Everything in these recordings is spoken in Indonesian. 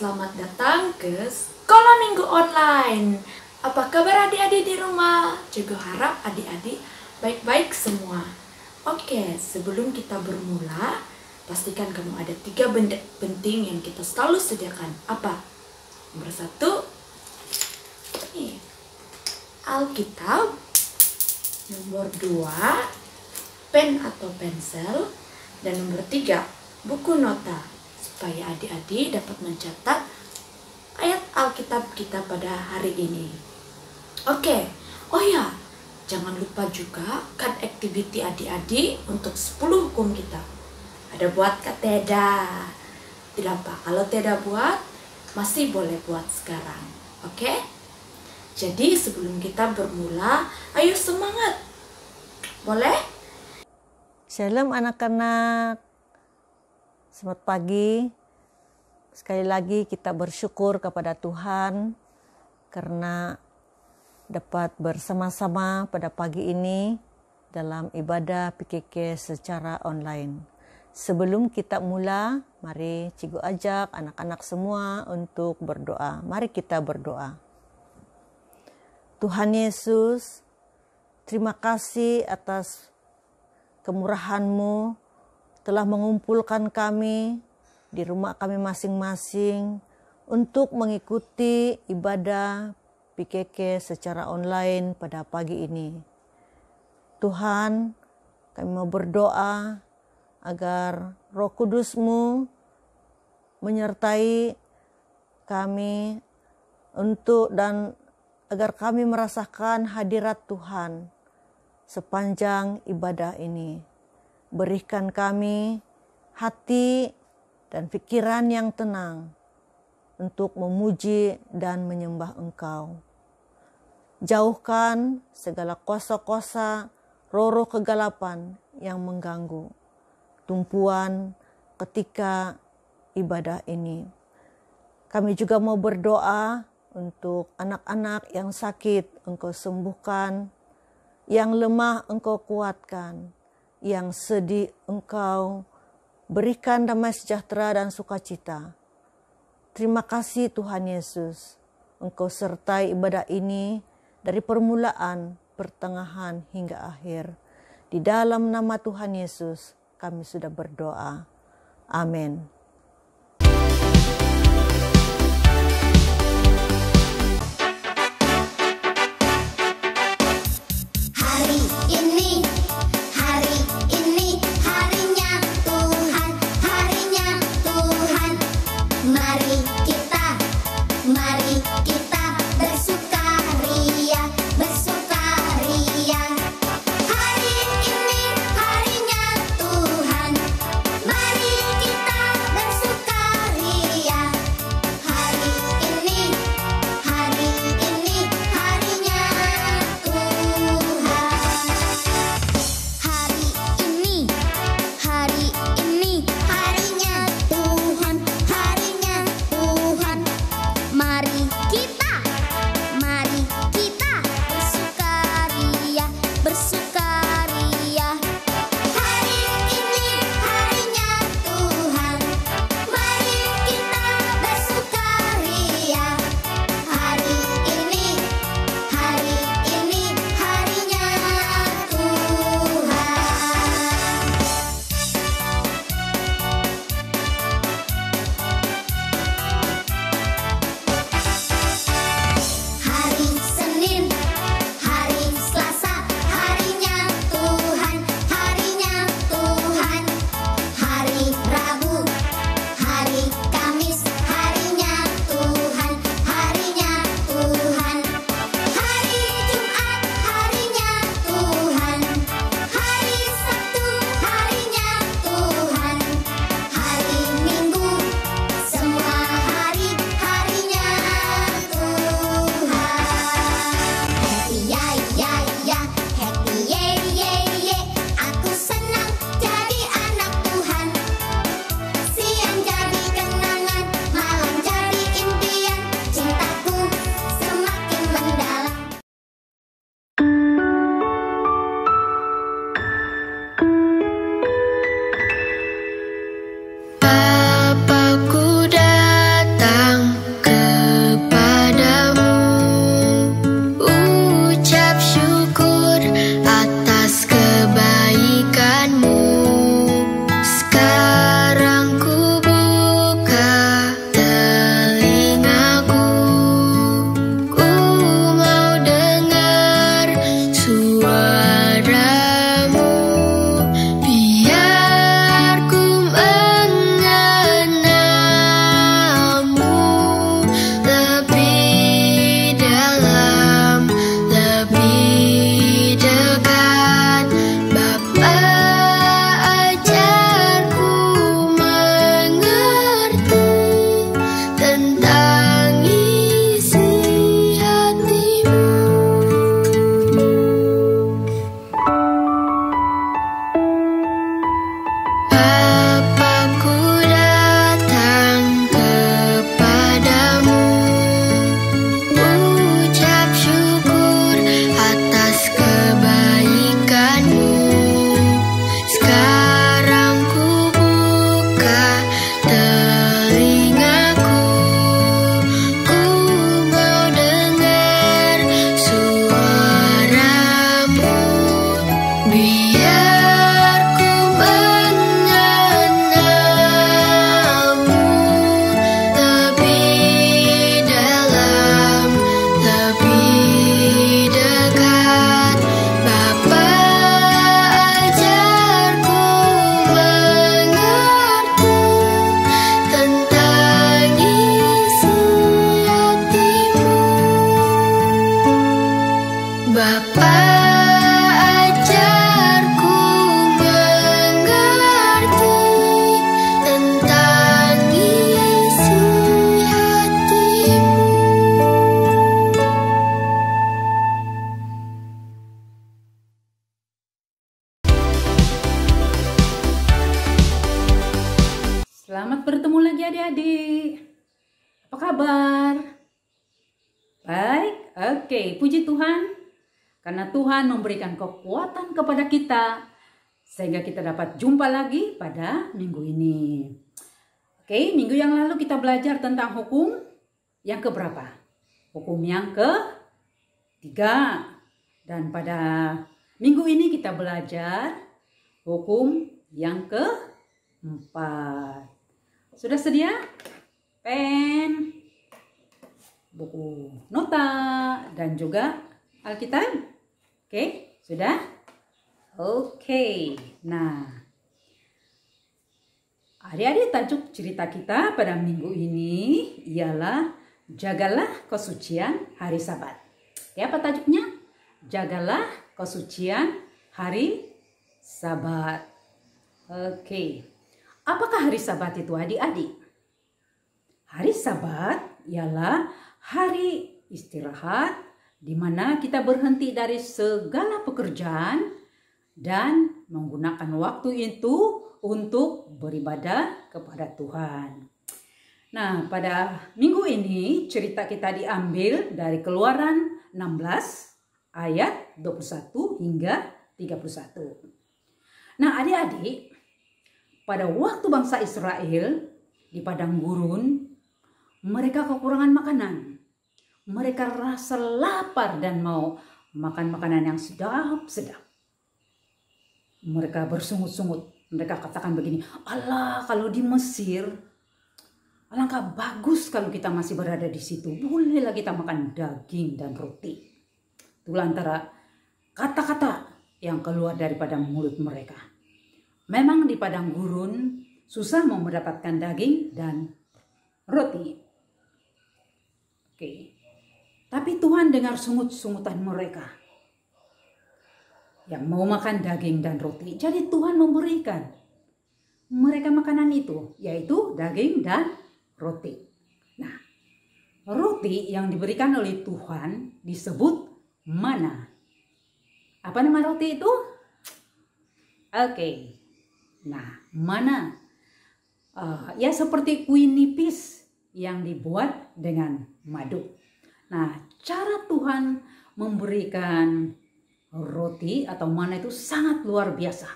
Selamat datang ke Sekolah Minggu Online. Apa kabar adik-adik di rumah? Juga harap adik-adik baik-baik semua. Oke, sebelum kita bermula, pastikan kamu ada 3 benda penting yang kita selalu sediakan. Apa? Nomor 1, nih, Alkitab. Nomor 2, pen atau pensel. Dan nomor 3, buku nota, supaya adik-adik dapat mencatat ayat Alkitab kita pada hari ini. Oke, oh ya, jangan lupa juga kan activity adik-adik untuk 10 hukum kita. Ada buat Kak Teda? Tidak apa, kalau tidak buat, masih boleh buat sekarang. Oke? Jadi sebelum kita bermula, ayo semangat. Boleh? Shalom anak-anak. Selamat pagi. Sekali lagi kita bersyukur kepada Tuhan karena dapat bersama-sama pada pagi ini dalam ibadah PKK secara online. Sebelum kita mula, mari Cikgu ajak anak-anak semua untuk berdoa. Mari kita berdoa. Tuhan Yesus, terima kasih atas kemurahan-Mu telah mengumpulkan kami di rumah kami masing-masing untuk mengikuti ibadah PKK secara online pada pagi ini. Tuhan, kami mau berdoa agar Roh Kudus-Mu menyertai kami dan agar kami merasakan hadirat Tuhan sepanjang ibadah ini. Berikan kami hati dan pikiran yang tenang untuk memuji dan menyembah Engkau. Jauhkan segala kosa-kosa, roh-roh kegelapan yang mengganggu tumpuan ketika ibadah ini. Kami juga mau berdoa untuk anak-anak yang sakit, Engkau sembuhkan, yang lemah Engkau kuatkan, yang sedih Engkau berikan damai sejahtera dan sukacita. Terima kasih Tuhan Yesus, Engkau sertai ibadah ini dari permulaan, pertengahan hingga akhir. Di dalam nama Tuhan Yesus kami sudah berdoa. Amin. Hari ini harinya Tuhan, mari kita Bapa ajarku mengerti tentang isi hatimu. Selamat bertemu lagi adik-adik. Apa kabar? Baik, oke, puji Tuhan. Karena Tuhan memberikan kekuatan kepada kita sehingga kita dapat jumpa lagi pada minggu ini. Oke, minggu yang lalu kita belajar tentang hukum yang keberapa? Hukum yang ketiga. Dan pada minggu ini kita belajar hukum yang keempat. Sudah sedia? Pen, buku nota, dan juga Alkitab? Oke, sudah? Oke, nah, adik-adik, tajuk cerita kita pada minggu ini ialah jagalah kesucian hari Sabat. Oke, apa tajuknya? Jagalah kesucian hari Sabat. Oke, apakah hari Sabat itu adik-adik? Hari Sabat ialah hari istirahat di mana kita berhenti dari segala pekerjaan dan menggunakan waktu itu untuk beribadah kepada Tuhan. Nah, pada minggu ini cerita kita diambil dari Keluaran 16 ayat 21 hingga 31. Nah, adik-adik, pada waktu bangsa Israel di padang gurun, mereka kekurangan makanan. Mereka rasa lapar dan mau makan makanan yang sedap-sedap. Mereka bersungut-sungut. Mereka katakan begini, Allah, kalau di Mesir, alangkah bagus kalau kita masih berada di situ. Bolehlah kita makan daging dan roti. Itulah antara kata-kata yang keluar daripada mulut mereka. Memang di padang gurun susah mau mendapatkan daging dan roti. Oke. Tapi Tuhan dengar sungut-sungutan mereka yang mau makan daging dan roti. Jadi Tuhan memberikan mereka makanan itu, yaitu daging dan roti. Nah, roti yang diberikan oleh Tuhan disebut mana. Apa nama roti itu? Oke. Nah, mana? Ya seperti kue nipis yang dibuat dengan madu. Nah, cara Tuhan memberikan roti atau mana itu sangat luar biasa.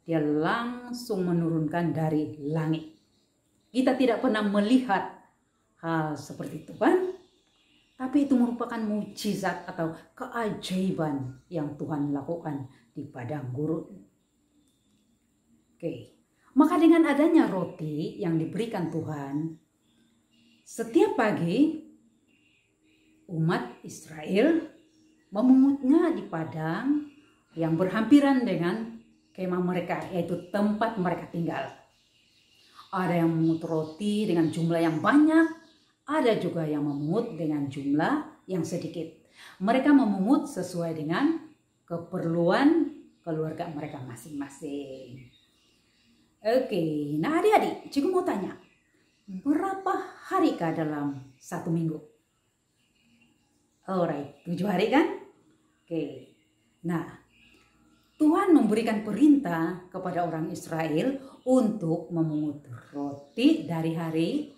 Dia langsung menurunkan dari langit. Kita tidak pernah melihat hal seperti itu kan? Tapi itu merupakan mukjizat atau keajaiban yang Tuhan lakukan di padang gurun. Oke, maka dengan adanya roti yang diberikan Tuhan, setiap pagi umat Israel memungutnya di padang yang berhampiran dengan kemah mereka, yaitu tempat mereka tinggal. Ada yang memungut roti dengan jumlah yang banyak, ada juga yang memungut dengan jumlah yang sedikit. Mereka memungut sesuai dengan keperluan keluarga mereka masing-masing. Oke, nah adik-adik, cikgu mau tanya, berapa harikah dalam satu minggu? Alright, 7 hari kan? Oke. Nah, Tuhan memberikan perintah kepada orang Israel untuk memungut roti dari hari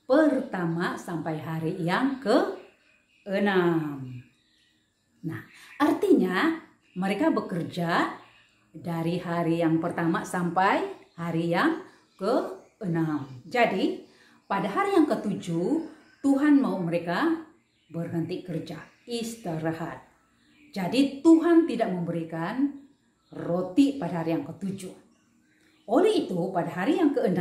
pertama sampai hari yang ke-6. Nah, artinya mereka bekerja dari hari yang pertama sampai hari yang ke-6. Jadi, pada hari yang ke-7, Tuhan mau mereka berhenti kerja, istirahat. Jadi Tuhan tidak memberikan roti pada hari yang ke-7. Oleh itu pada hari yang ke-6,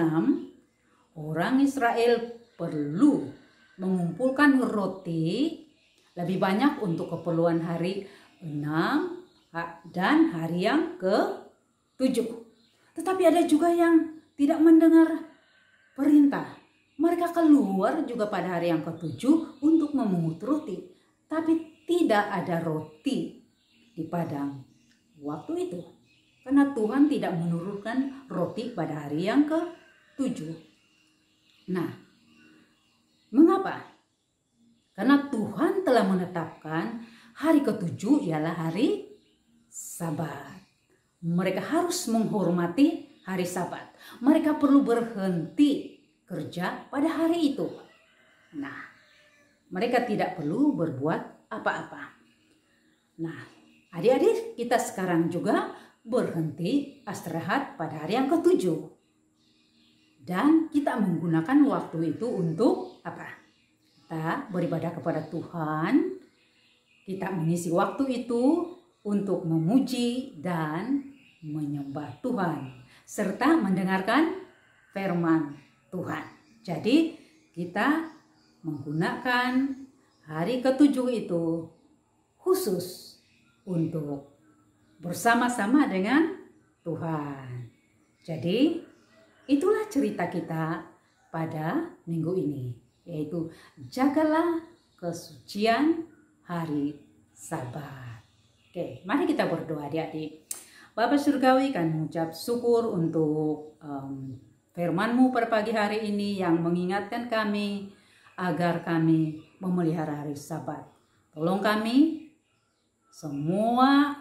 orang Israel perlu mengumpulkan roti lebih banyak untuk keperluan hari 6 dan hari yang ke-7. Tetapi ada juga yang tidak mendengar perintah. Mereka keluar juga pada hari yang ke-7 untuk memungut roti. Tapi tidak ada roti di padang waktu itu. Karena Tuhan tidak menurunkan roti pada hari yang ke-7. Nah, mengapa? Karena Tuhan telah menetapkan hari ke-7 ialah hari Sabat. Mereka harus menghormati hari Sabat. Mereka perlu berhenti kerja pada hari itu. Nah, mereka tidak perlu berbuat apa-apa. Nah, adik-adik kita sekarang juga berhenti istirahat pada hari yang ke-7. Dan kita menggunakan waktu itu untuk apa? Kita beribadah kepada Tuhan. Kita mengisi waktu itu untuk memuji dan menyembah Tuhan. Serta mendengarkan firman Tuhan. Jadi kita menggunakan hari ke-7 itu khusus untuk bersama-sama dengan Tuhan. Jadi itulah cerita kita pada minggu ini, yaitu jagalah kesucian hari Sabat. Oke, mari kita berdoa adik-adik. Bapa Surgawi, kami mengucap syukur untuk firman-Mu pada pagi hari ini yang mengingatkan kami agar kami memelihara hari Sabat. Tolong kami semua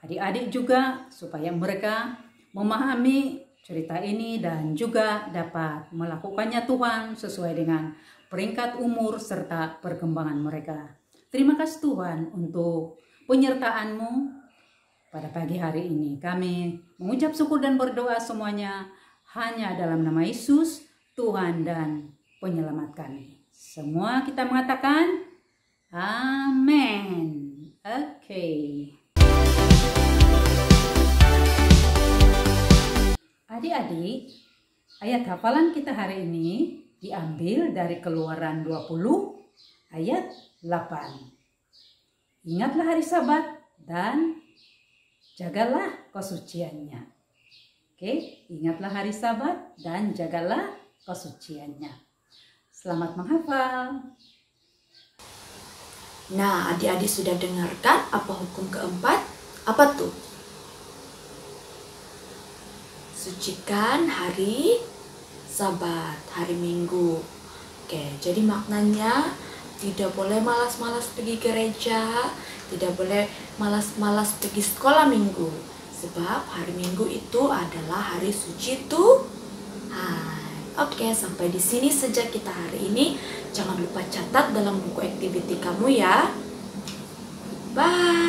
adik-adik juga supaya mereka memahami cerita ini dan juga dapat melakukannya Tuhan sesuai dengan peringkat umur serta perkembangan mereka. Terima kasih Tuhan untuk penyertaan-Mu pada pagi hari ini. Kami mengucap syukur dan berdoa semuanya hanya dalam nama Yesus, Tuhan dan penyelamat kami. Semua kita mengatakan amin. Oke. Adik-adik, ayat hafalan kita hari ini diambil dari Keluaran 20 ayat 8. Ingatlah hari Sabat dan jagalah kesuciannya. Oke, ingatlah hari Sabat dan jagalah kesuciannya. Selamat menghafal. Nah, adik-adik sudah dengarkan apa hukum keempat? Apa tuh? Sucikan hari Sabat, hari Minggu. Oke, jadi maknanya tidak boleh malas-malas pergi gereja, tidak boleh malas-malas pergi sekolah minggu. Sebab hari Minggu itu adalah hari suci Tuhan. Oke, sampai di sini saja kita hari ini. Jangan lupa catat dalam buku activity kamu ya. Bye.